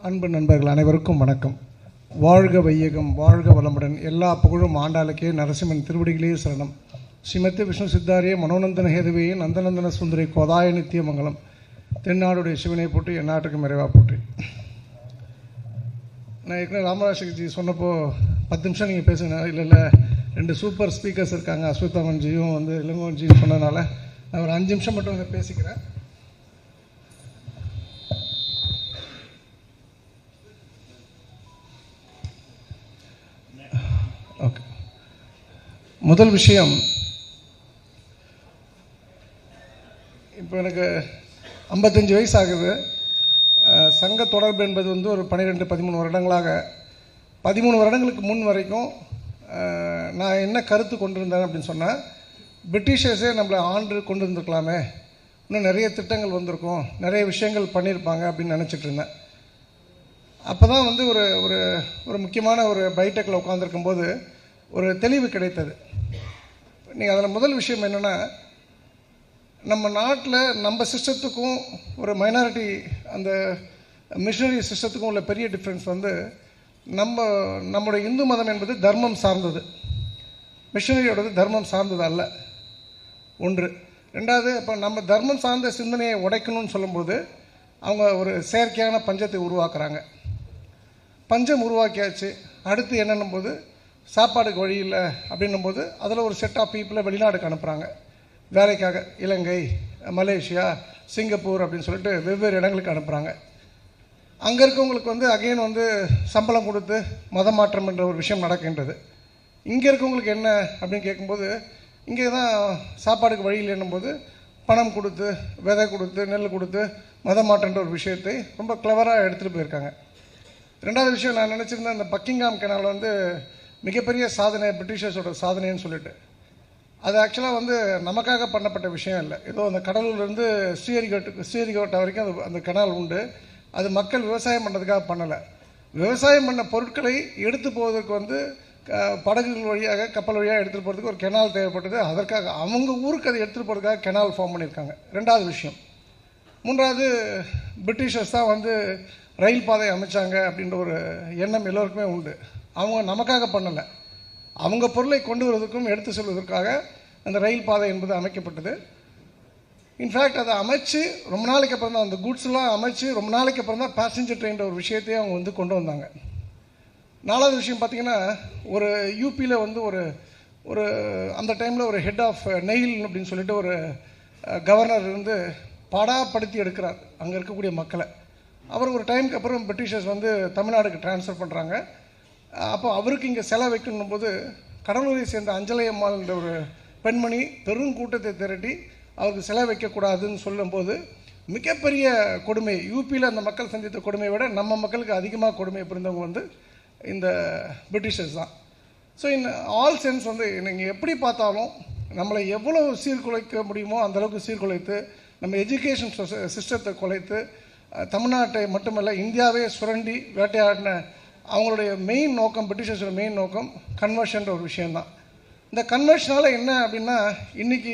அன்பு நண்பர்கள் அனைவருக்கும் வணக்கம். வாழ்க வையகம், வாழ்க வளமுடன். எல்லா புகழும் ஆண்டாளுக்கே, நரசிம்மன் திருவடிகளே சரணம். ஸ்ரீமத்தி விஷ்ணு சித்தாரிய மனோநந்தன ஹேதுவே நந்தநந்தன சுந்தரி கோதாய நித்திய மங்கலம். தென்னாடுடைய சிவனை போட்டு என் நாட்டுக்கு நிறைவாக போட்டு. நான் ஏற்கனவே ராமராஜ்ஜி சொன்னப்போ 10 நிமிஷம் நீங்கள் பேசுங்க. இல்லை 2 சூப்பர் ஸ்பீக்கர்ஸ் இருக்காங்க, அஸ்வத்தாமன்ஜியும் இளங்கோவன்ஜியும் சொன்னதுனால நான் ஒரு 5 நிமிஷம் மட்டும் வந்து பேசிக்கிறேன். ஓகே. முதல் விஷயம், இப்போ எனக்கு 55 வயசு ஆகுது. சங்க தொடர்பு என்பது வந்து ஒரு 12-13 வருடங்களாக, 13 வருடங்களுக்கு முன் வரைக்கும் நான் என்ன கருத்து கொண்டிருந்தேன் அப்படின்னு சொன்னால், பிரிட்டிஷர்ஸே நம்மளை ஆண்டு கொண்டு இருந்திருக்கலாமே, இன்னும் நிறைய திட்டங்கள் வந்திருக்கும், நிறைய விஷயங்கள் பண்ணியிருப்பாங்க அப்படின்னு நினச்சிட்டு இருந்தேன். அப்போ தான் வந்து ஒரு ஒரு ஒரு முக்கியமான ஒரு பைடெக்கில் உட்காந்துருக்கும்போது ஒரு தெளிவு கிடைத்தது. நீங்கள் அதில் முதல் விஷயம் என்னென்னா, நம்ம நாட்டில் நம்ம சிஸ்டத்துக்கும் ஒரு மைனாரிட்டி அந்த மிஷனரி சிஸ்டத்துக்கும் உள்ள பெரிய டிஃப்ரென்ஸ் வந்து, நம்முடைய இந்து மதம் என்பது தர்மம் சார்ந்தது, மிஷனரியோடது தர்மம் சார்ந்தது அல்ல. ஒன்று. ரெண்டாவது, இப்போ நம்ம தர்மம் சார்ந்த சிந்தனையை உடைக்கணும்னு சொல்லும்போது அவங்க ஒரு செயற்கையான பஞ்சத்தை உருவாக்குறாங்க. பஞ்சம் உருவாக்கியாச்சு, அடுத்து என்னன்னும் போது சாப்பாடுக்கு வழி இல்லை அப்படின்னும் போது அதில் ஒரு செட் ஆஃப் பீப்புளை வெளிநாடுக்கு அனுப்புகிறாங்க வேலைக்காக. இலங்கை, மலேசியா, சிங்கப்பூர் அப்படின்னு சொல்லிட்டு வெவ்வேறு இடங்களுக்கு அனுப்புகிறாங்க. அங்கே இருக்கவங்களுக்கு வந்து அகைன் வந்து சம்பளம் கொடுத்து மதம் மாற்றம் என்ற ஒரு விஷயம் நடக்கின்றது. இங்கே இருக்கவங்களுக்கு என்ன அப்படின்னு கேட்கும்போது, இங்கே தான் சாப்பாடுக்கு வழி இல்லைன்னும் போது பணம் கொடுத்து, விதை கொடுத்து, நெல் கொடுத்து மதம் மாற்றன்ற ஒரு விஷயத்தை ரொம்ப கிளவராக எடுத்துகிட்டு போயிருக்காங்க. ரெண்டாவது விஷயம், நான் நினச்சிருந்தேன் இந்த பக்கிங்ஹாம் கெனால் வந்து மிகப்பெரிய சாதனை, பிரிட்டிஷர்ஸோட சாதனைன்னு சொல்லிட்டு. அது ஆக்சுவலாக வந்து நமக்காக பண்ணப்பட்ட விஷயம் இல்லை. ஏதோ அந்த கடலூர்லேருந்து ஸ்ரீஹரிகோட்டை வரைக்கும் அந்த கெனால் உண்டு. அது மக்கள் விவசாயம் பண்ணுறதுக்காக பண்ணலை. விவசாயம் பண்ண பொருட்களை எடுத்து போவதற்கு வந்து படகுகள் வழியாக, கப்பல் வழியாக எடுத்துகிட்டு போகிறதுக்கு ஒரு கெனால் தேவைப்பட்டது. அதற்காக அவங்க ஊருக்கு அதை எடுத்துகிட்டு போகிறதுக்காக கெனால் ஃபார்ம் பண்ணியிருக்காங்க. ரெண்டாவது விஷயம். மூன்றாவது, பிரிட்டிஷர்ஸ் தான் வந்து ரயில் பாதை அமைச்சாங்க அப்படின்ற ஒரு எண்ணம் எல்லோருக்குமே உண்டு. அவங்க நமக்காக பண்ணலை, அவங்க பொருளை கொண்டு வருவதற்கும் எடுத்து செல்வதற்காக அந்த ரயில் பாதை என்பது அமைக்கப்பட்டது. இன்ஃபேக்ட் அதை அமைச்சு ரொம்ப நாளைக்கு அப்புறம் தான், அந்த குட்ஸ்லாம் அமைச்சு ரொம்ப நாளைக்கு அப்புறம் தான் பேசஞ்சர் ட்ரெயின்ற ஒரு விஷயத்தையும் அவங்க வந்து கொண்டு வந்தாங்க. நாலாவது விஷயம் பார்த்திங்கன்னா, ஒரு யூபியில் வந்து ஒரு அந்த டைமில் ஒரு ஹெட் ஆஃப் நெயில் அப்படின்னு சொல்லிட்டு ஒரு கவர்னர் இருந்து பாடாப்படுத்தி எடுக்கிறார் அங்கே இருக்கக்கூடிய மக்களை. அவர் ஒரு டைமுக்கு அப்புறம் பிரிட்டிஷர்ஸ் வந்து தமிழ்நாடுக்கு டிரான்ஸ்ஃபர் பண்ணுறாங்க. அப்போ அவருக்கு இங்கே செலவு வைக்கணும் போது கடலூரை சேர்ந்த அஞ்சலை அம்மாள் என்ற ஒரு பெண்மணி பெருங்கூட்டத்தை திரட்டி அவருக்கு செலவு வைக்கக்கூடாதுன்னு சொல்லும்போது மிகப்பெரிய கொடுமை, யூபியில் அந்த மக்கள் சந்தித்த கொடுமையை விட நம்ம மக்களுக்கு அதிகமாக கொடுமை புரிந்தவங்க வந்து இந்த பிரிட்டிஷர்ஸ் தான். ஸோ இன் ஆல் சென்ஸ் வந்து நீங்கள் எப்படி பார்த்தாலும் நம்மளை எவ்வளோ சீர்குலைக்க முடியுமோ அந்தளவுக்கு சீர்குலைத்து, நம்ம எஜுகேஷன் சிஸ்டத்தை குலைத்து, தமிழ்நாட்டை மட்டுமல்ல இந்தியாவே சுரண்டி வேட்டையாடின அவங்களுடைய மெயின் நோக்கம், பிரிட்டிஷர்ஸோட மெயின் நோக்கம் கன்வர்ஷன்ற ஒரு விஷயந்தான். இந்த கன்வர்ஷனால் என்ன அப்படின்னா, இன்றைக்கி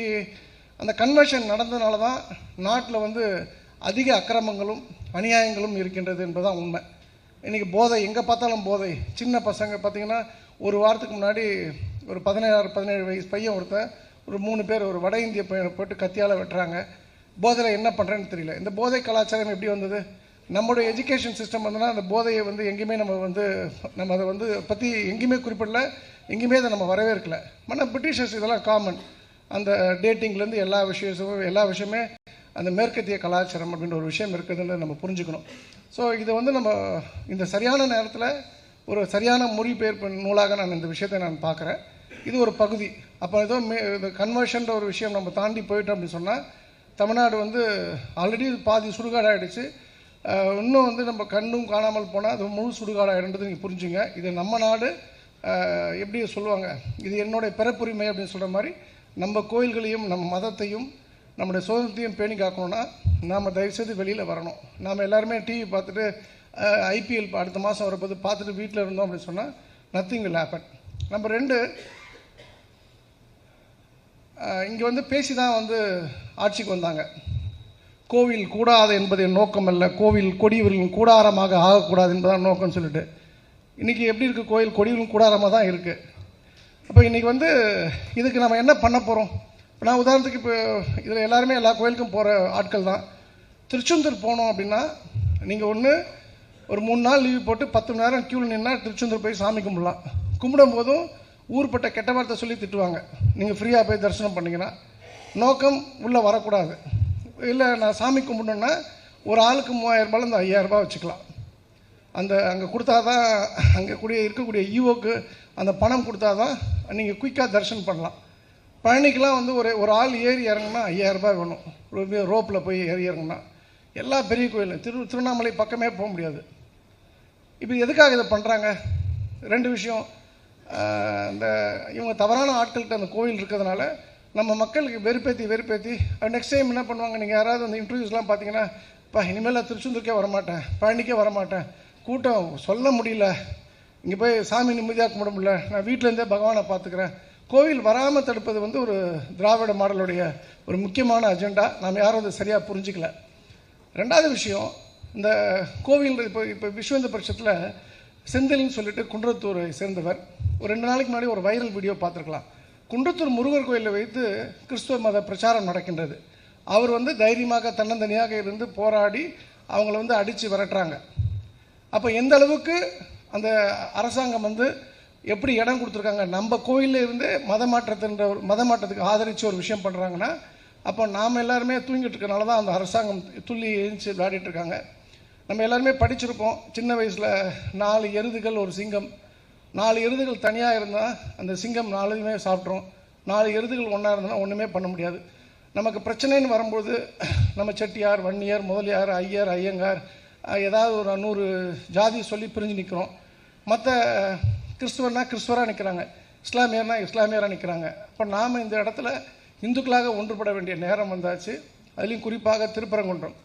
அந்த கன்வர்ஷன் நடந்ததுனால தான் நாட்டில் வந்து அதிக அக்கிரமங்களும் அநியாயங்களும் இருக்கின்றது என்பதுதான் உண்மை. இன்றைக்கி போதை, எங்கே பார்த்தாலும் போதை. சின்ன பசங்க பார்த்திங்கன்னா, ஒரு வாரத்துக்கு முன்னாடி ஒரு 16-17 வயசு பையன் ஒருத்தன், ஒரு 3 பேர் ஒரு வட இந்திய பையனை போட்டு கத்தியால் வெட்டுறாங்க. போதையில் என்ன பண்ணுறேன்னு தெரியல. இந்த போதை கலாச்சாரம் எப்படி வந்தது? நம்மளுடைய எஜுகேஷன் சிஸ்டம் வந்துன்னா அந்த போதையை வந்து எங்கேயுமே நம்ம அதை வந்து பற்றி எங்கேயுமே குறிப்பிடல, எங்கேயுமே அதை நம்ம வரவேற்கல. ஆனால் பிரிட்டிஷர்ஸ் இதெல்லாம் காமன். அந்த டேட்டிங்லேருந்து எல்லா விஷயமே அந்த மேற்கத்திய கலாச்சாரம் அப்படின்ற ஒரு விஷயம் இருக்குதுன்னு நம்ம புரிஞ்சுக்கணும். ஸோ இதை வந்து நம்ம இந்த சரியான நேரத்தில் ஒரு சரியான மொழிபெயர்ப்பு நூலாக நான் இந்த விஷயத்தை நான் பார்க்குறேன். இது ஒரு பகுதி. அப்போ ஏதோ இந்த கன்வர்ஷன்ற ஒரு விஷயம் நம்ம தாண்டி போயிட்டோம் அப்படின்னு சொன்னால், தமிழ்நாடு வந்து ஆல்ரெடி பாதி சுடுகாடாகிடுச்சு. இன்னும் வந்து நம்ம கண்ணும் காணாமல் போனால் அது முழு சுடுகாடாகிடுன்றது நீங்கள் புரிஞ்சுங்க. இது நம்ம நாடு. எப்படி சொல்லுவாங்க, இது என்னுடைய பிறப்புரிமை அப்படின்னு சொல்கிற மாதிரி நம்ம கோயில்களையும் நம்ம மதத்தையும் நம்முடைய சுதந்திரத்தையும் பேணி காக்கணும்னா நாம் தயவுசெய்து வெளியில் வரணும். நாம் எல்லாருமே டிவி பார்த்துட்டு ஐபிஎல் அடுத்த மாதம் வரப்போது பார்த்துட்டு வீட்டில் இருந்தோம் அப்படின்னு சொன்னால் நத்திங் வில் ஹேப்பன். நம்பர் 2, இங்கே வந்து பேசி தான் வந்து ஆட்சிக்கு வந்தாங்க. கோவில் கூடாது என்பது என் நோக்கம் அல்ல, கோவில் கொடியவர்களின் கூடாரமாக ஆகக்கூடாது என்பதான் நோக்கம்னு சொல்லிட்டு இன்றைக்கி எப்படி இருக்குது, கோயில் கொடியவர்களின் கூடாரமாக தான் இருக்குது. அப்போ இன்றைக்கி வந்து இதுக்கு நம்ம என்ன பண்ண போகிறோம்? இப்போ நான் உதாரணத்துக்கு இப்போ இதில் எல்லாருமே எல்லா கோயிலுக்கும் போகிற ஆட்கள் தான். திருச்செந்தூர் போனோம் அப்படின்னா நீங்கள் ஒன்று ஒரு 3 நாள் லீவு போட்டு 10 மணி நேரம் க்யூவில் நின்னா திருச்செந்தூர் போய் சாமி கும்பிடலாம். கும்பிடும் போதும் ஊர்பட்ட கெட்ட வார்த்தை சொல்லி திட்டுவாங்க. நீங்கள் ஃப்ரீயாக போய் தரிசனம் பண்ணிங்கன்னா நோக்கம் உள்ளே வரக்கூடாது. இல்லை நான் சாமி கும்பிடணுன்னா ஒரு ஆளுக்கு 3000 இந்த 5000 வச்சுக்கலாம். அந்த அங்கே கொடுத்தா தான் அங்கே இருக்கக்கூடிய ஈவோக்கு அந்த பணம் கொடுத்தா தான் நீங்கள் குயிக்காக தரிசனம் பண்ணலாம். பழனிக்கெலாம் வந்து ஒரு ஆள் ஏறி இறங்குனா 5000 வேணும். ரோப்பில் போய் ஏறி இறங்குனா எல்லா பெரிய கோயிலும் திருவண்ணாமலை பக்கமே போக முடியாது. இப்போ எதுக்காக இதை பண்ணுறாங்க? 2 விஷயம். இந்த இவங்க தவறான ஆட்கள்கிட்ட அந்த கோவில் இருக்கிறதுனால நம்ம மக்களுக்கு வெறுப்பேற்றி நெக்ஸ்ட் டைம் என்ன பண்ணுவாங்க, நீங்கள் யாராவது அந்த இன்டர்வியூஸ்லாம் பார்த்தீங்கன்னா, இப்போ இனிமேல் நான் திருச்செந்தூருக்கே வரமாட்டேன், பழனிக்கே வரமாட்டேன், கூட்டம் சொல்ல முடியல, இங்கே போய் சாமி நிம்மதியாக கும்பிட முடியல, நான் வீட்டிலேருந்தே பகவானை பார்த்துக்கிறேன். கோவில் வராமல் தடுப்பது வந்து ஒரு திராவிட மாடலுடைய ஒரு முக்கியமான அஜெண்டா. நாம் யாரும் அதை சரியாக புரிஞ்சிக்கல. 2வது விஷயம், இந்த கோவில் இப்போ விஸ்வ பட்சத்தில் செந்தில்னு சொல்லிட்டு குன்றத்தூரை சேர்ந்தவர் ஒரு 2 நாளைக்கு முன்னாடி ஒரு வைரல் வீடியோ பார்த்துருக்கலாம். குன்றத்தூர் முருகர் கோயிலில் வைத்து கிறிஸ்துவ மத பிரச்சாரம் நடக்கின்றது. அவர் வந்து தைரியமாக தன்னந்தனியாக இருந்து போராடி அவங்கள வந்து அடித்து விரட்டுறாங்க. அப்போ எந்த அளவுக்கு அந்த அரசாங்கம் வந்து எப்படி இடம் கொடுத்துருக்காங்க, நம்ம கோயிலில் இருந்து மத மாற்றத்துக்கு ஆதரித்து ஒரு விஷயம் பண்ணுறாங்கன்னா, அப்போ நாம் எல்லாருமே தூங்கிட்டு இருக்கனால தான் அந்த அரசாங்கம் துள்ளி எழுந்து விளையாடிட்டு இருக்காங்க. நம்ம எல்லாருமே படிச்சிருப்போம் சின்ன வயசில், 4 எருதுகள் ஒரு சிங்கம். 4 எருதுகள் தனியாக இருந்தால் அந்த சிங்கம் 4 சாப்பிட்றோம். 4 எருதுகள் ஒன்றா இருந்ததுன்னா ஒன்றுமே பண்ண முடியாது. நமக்கு பிரச்சனைன்னு வரும்போது நம்ம செட்டியார், வன்னியர், முதலியார், ஐயர், ஐயங்கார், ஏதாவது ஒரு 100 ஜாதி சொல்லி பிரிஞ்சு நிற்கிறோம். மற்ற கிறிஸ்துவர்னா கிறிஸ்துவராக நிற்கிறாங்க, இஸ்லாமியர்னா இஸ்லாமியராக நிற்கிறாங்க. அப்போ நாம் இந்த இடத்துல இந்துக்களாக ஒன்றுபட வேண்டிய நேரம் வந்தாச்சு. அதுலேயும் குறிப்பாக திருப்பரங்குன்றம்.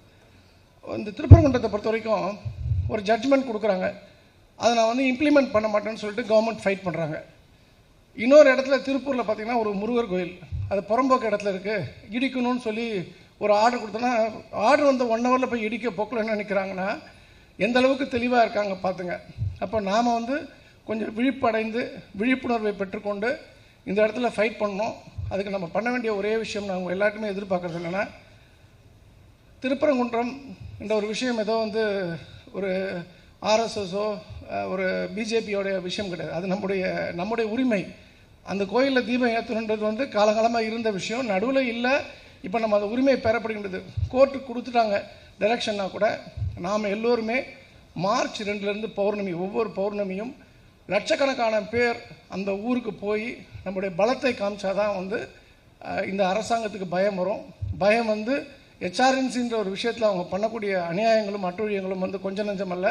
இந்த திருப்பரங்குன்றத்தை பொறுத்த வரைக்கும் ஒரு ஜட்ஜ்மெண்ட் கொடுக்குறாங்க, அதை நான் வந்து இம்ப்ளிமெண்ட் பண்ண மாட்டேன்னு சொல்லிட்டு கவர்மெண்ட் ஃபைட் பண்ணுறாங்க. இன்னொரு இடத்துல திருப்பூரில் பார்த்திங்கன்னா ஒரு முருகர் கோயில், அது புறம்போக்கு இடத்துல இருக்குது, இடிக்கணும்னு சொல்லி ஒரு ஆர்டர் கொடுத்தோன்னா ஆர்டர் வந்து 1 ஹவரில் போய் இடிக்க போக்கில் என்ன நினைக்கிறாங்கன்னா எந்த அளவுக்கு தெளிவாக இருக்காங்க பார்த்துங்க. அப்போ நாம் வந்து கொஞ்சம் விழிப்புணர்வை பெற்றுக்கொண்டு இந்த இடத்துல ஃபைட் பண்ணணும். அதுக்கு நம்ம பண்ண வேண்டிய ஒரே விஷயம், நாங்கள் எல்லாருக்குமே எதிர்பார்க்குறது என்னென்னா, திருப்பரங்குன்றம் என்ற ஒரு விஷயம் ஏதோ வந்து ஒரு ஆர்எஸ்எஸோ ஒரு பிஜேபியோடைய விஷயம் கிடையாது. அது நம்முடைய உரிமை. அந்த கோயிலில் தீபம் ஏற்றணுன்றது வந்து காலகாலமாக இருந்த விஷயம், நடுவில் இல்லை. இப்போ நம்ம அந்த உரிமை பெறப்படுகின்றது. கோர்ட்டுக்கு கொடுத்துட்டாங்க டைரக்ஷன்னா கூட. நாம் எல்லோருமே மார்ச் 2 பௌர்ணமி, ஒவ்வொரு பௌர்ணமியும் லட்சக்கணக்கான பேர் அந்த ஊருக்கு போய் நம்முடைய பலத்தை காமிச்சாதான் வந்து இந்த அரசாங்கத்துக்கு பயம் வரும். பயம் வந்து ஹெச்ஆர்என்சின்ற ஒரு விஷயத்தில் அவங்க பண்ணக்கூடிய அநியாயங்களும் அட்டூழியங்களும் வந்து கொஞ்சம் நஞ்சம் அல்ல.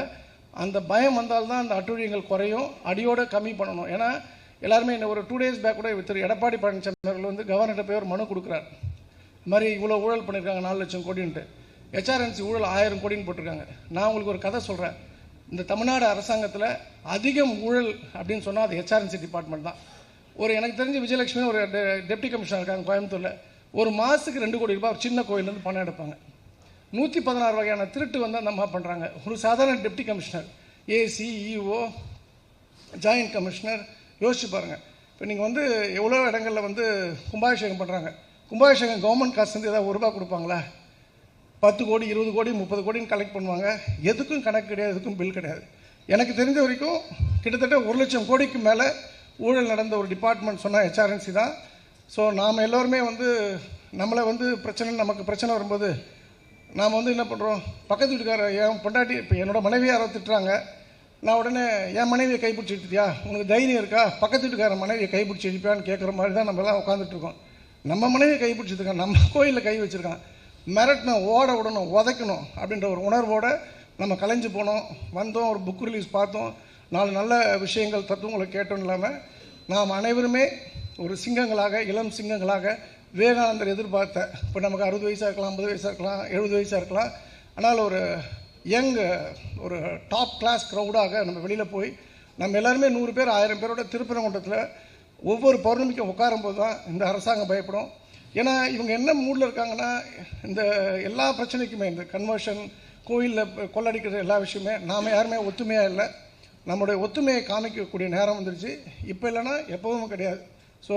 அந்த பயம் வந்தால்தான் அந்த அட்டூழியங்கள் குறையும், அடியோடு கம்மி பண்ணணும். ஏன்னா எல்லாருமே ஒரு 2 days பேக் கூட திரு எடப்பாடி பழனிசாமி அவர்கள் வந்து கவர்னர்கிட்ட போய் ஒரு மனு கொடுக்குறாரு. இது மாதிரி இவ்வளோ ஊழல் பண்ணியிருக்காங்க, 4 லட்சம் கோடின்ட்டு. ஹெச்ஆர்என்சி ஊழல் 1000 கோடின்னு போட்டிருக்காங்க. நான் உங்களுக்கு ஒரு கதை சொல்கிறேன். இந்த தமிழ்நாடு அரசாங்கத்தில் அதிகம் ஊழல் அப்படின்னு சொன்னால் அது ஹெச்ஆர்என்சி டிபார்ட்மெண்ட் தான். எனக்கு தெரிஞ்ச விஜயலட்சுமி ஒரு டெப்டி கமிஷனர் இருக்காங்க கோயம்புத்தூரில். ஒரு மாதத்துக்கு 2 கோடி ரூபாய் ஒரு சின்ன கோயிலேருந்து பணம் எடுப்பாங்க. 116 வகையான திருட்டு வந்து அந்த அம்மா பண்ணுறாங்க. ஒரு சாதாரண deputy commissioner, AC, EO, joint commissioner, யோசிச்சு பாருங்கள். இப்போ நீங்கள் வந்து எவ்வளோ இடங்களில் வந்து கும்பாபிஷேகம் பண்ணுறாங்க. கும்பாபிஷேகம் கவர்மெண்ட் காசு வந்து ஏதாவது ₹1 கொடுப்பாங்களா? 10 கோடி, 20 கோடி, 30 கோடின்னு கலெக்ட் பண்ணுவாங்க. எதுக்கும் கணக்கு கிடையாது, எதுக்கும் பில் கிடையாது. எனக்கு தெரிஞ்ச வரைக்கும் கிட்டத்தட்ட 1 லட்சம் கோடிக்கு மேலே ஊழல் நடந்த ஒரு டிபார்ட்மெண்ட் சொன்னால் ஹெச்ஆர்என்சி தான். ஸோ நாம் எல்லோருமே வந்து நம்மளை வந்து நமக்கு பிரச்சனை வரும்போது நாம் வந்து என்ன பண்ணுறோம், பக்கத்து வீட்டுக்கார என் பொண்டாட்டி, இப்போ என்னோடய மனைவியை யாரோ திட்டுறாங்க, நான் உடனே என் மனைவியை கைப்பிடிச்சி எடுத்துட்டியா, உனக்கு தைரியம் இருக்கா, பக்கத்து வீட்டுக்கார மனைவியை கைப்பிடிச்சி எடுப்பான்னு கேட்குற மாதிரி தான் நம்மலாம் உட்காந்துட்ருக்கோம். நம்ம மனைவியை கைப்பிடிச்சிருக்கான், நம்ம கோயிலில் கை வச்சுருக்கான், மிரட்டணும், ஓட விடணும், உதைக்கணும் அப்படின்ற ஒரு உணர்வோடு நம்ம கலைஞ்சு போனோம். வந்தோம், ஒரு புக் ரிலீஸ் பார்த்தோம், 4 நல்ல விஷயங்கள் தத்துவங்களை கேட்டோம். இல்லாமல் நாம் அனைவருமே ஒரு சிங்கங்களாக, இளம் சிங்கங்களாக விவேகானந்தர் எதிர்பார்த்த, இப்போ நமக்கு 60 வயசாக இருக்கலாம், 50 வயசாக இருக்கலாம், 70 வயசாக இருக்கலாம், ஆனால் ஒரு ஒரு டாப் கிளாஸ் க்ரௌடாக நம்ம வெளியில் போய் நம்ம எல்லாருமே 100 பேர் 1000 பேரோட திருப்பரங்குன்றத்தில் ஒவ்வொரு பௌர்ணமிக்கும் உட்காரும்போது தான் இந்த அரசாங்கம் பயப்படும். ஏன்னா இவங்க என்ன மூடில் இருக்காங்கன்னா, இந்த எல்லா பிரச்சனைக்குமே, இந்த கன்வர்ஷன், கோயிலில் கொள்ளடிக்கிற எல்லா விஷயமே நாம் யாருமே ஒத்துமையாக இல்லை. நம்முடைய ஒத்துமையை காமிக்கக்கூடிய நேரம் வந்துருச்சு. இப்போ இல்லைன்னா எப்போவும் கிடையாது. ஸோ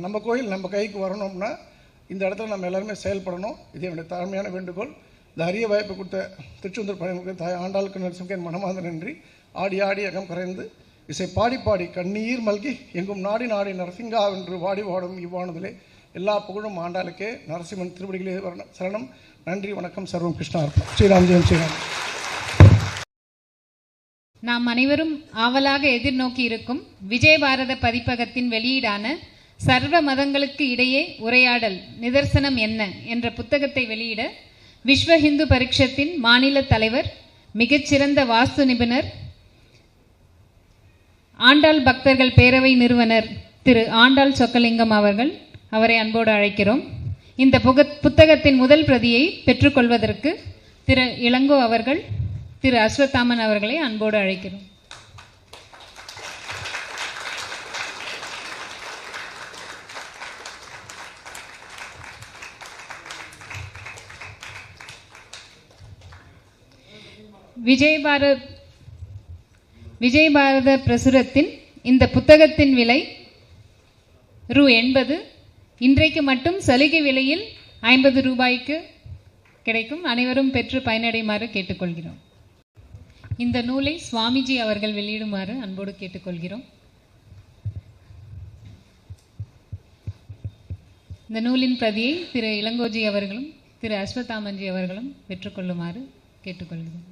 நம்ம கோயில் நம்ம கைக்கு வரணும்னா இந்த இடத்துல நம்ம எல்லாருமே செயல்படணும். இது என்னுடைய தாழ்மையான வேண்டுகோள். இந்த அரிய வாய்ப்பு கொடுத்த திருச்செந்தூர் பணிமுக தாய் ஆண்டாளுக்கு நரசிம்மன் மனமார்ந்த நன்றி. ஆடி ஆடி அகம் கரைந்து இசை பாடி பாடி கண்ணீர் மல்கி எங்கும் நாடி நாடி நரசிங்கா என்று வாடி வாடும் இவ்வானதிலே எல்லா புகழும் ஆண்டாளுக்கே. நரசிம்மன் திருவடிகளே சரணம். நன்றி, வணக்கம். சர்வம் கிருஷ்ணார்ப்பணம். ஸ்ரீராம் ஜெயம் ஸ்ரீராம். நாம் அனைவரும் ஆவலாக எதிர்நோக்கி இருக்கும் விஜயபாரத பதிப்பகத்தின் வெளியீடான சர்வ மதங்களுக்கு இடையே உரையாடல் நிதர்சனம் என்ன என்ற புத்தகத்தை வெளியிட விஸ்வ ஹிந்து பரிஷத்தின் மாநில தலைவர், மிகச்சிறந்த வாஸ்து நிபுணர், ஆண்டாள் பக்தர்கள் பேரவை நிறுவனர் திரு ஆண்டாள் சொக்கலிங்கம் அவரை அன்போடு அழைக்கிறோம். இந்த புத்தகத்தின் முதல் பிரதியை பெற்றுக்கொள்வதற்கு திரு இளங்கோ அவர்கள், திரு அஸ்வத்தாமன் அவர்களை அன்போடு அழைக்கிறோம். விஜயபாரத பிரசுரத்தின் இந்த புத்தகத்தின் விலை ரூ. 80. இன்றைக்கு மட்டும் சலுகை விலையில் 50 ரூபாய்க்கு கிடைக்கும். அனைவரும் பெற்று பயனடையுமாறு கேட்டுக்கொள்கிறோம். இந்த நூலை சுவாமிஜி அவர்கள் வெளியிடுமாறு அன்போடு கேட்டுக்கொள்கிறோம். இந்த நூலின் பிரதியை திரு இளங்கோஜி அவர்களும் திரு அஸ்வத்தாமன்ஜி அவர்களும் பெற்றுக்கொள்ளுமாறு கேட்டுக்கொள்கிறோம்.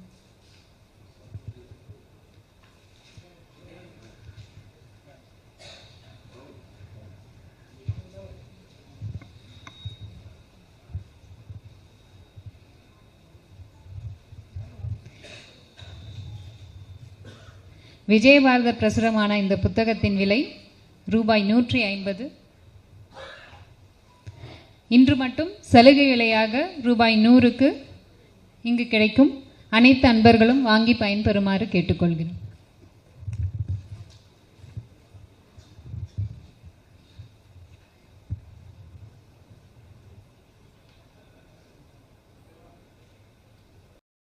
விஜயபாரத பிரசுரமான இந்த புத்தகத்தின் விலை ரூபாய் 150. இன்று மட்டும் சலுகை விலையாக ரூபாய் 100க்கு இங்கு கிடைக்கும். அனைத்து அன்பர்களும் வாங்கி பயன்பெறுமாறு கேட்டுக்கொள்கிறோம்.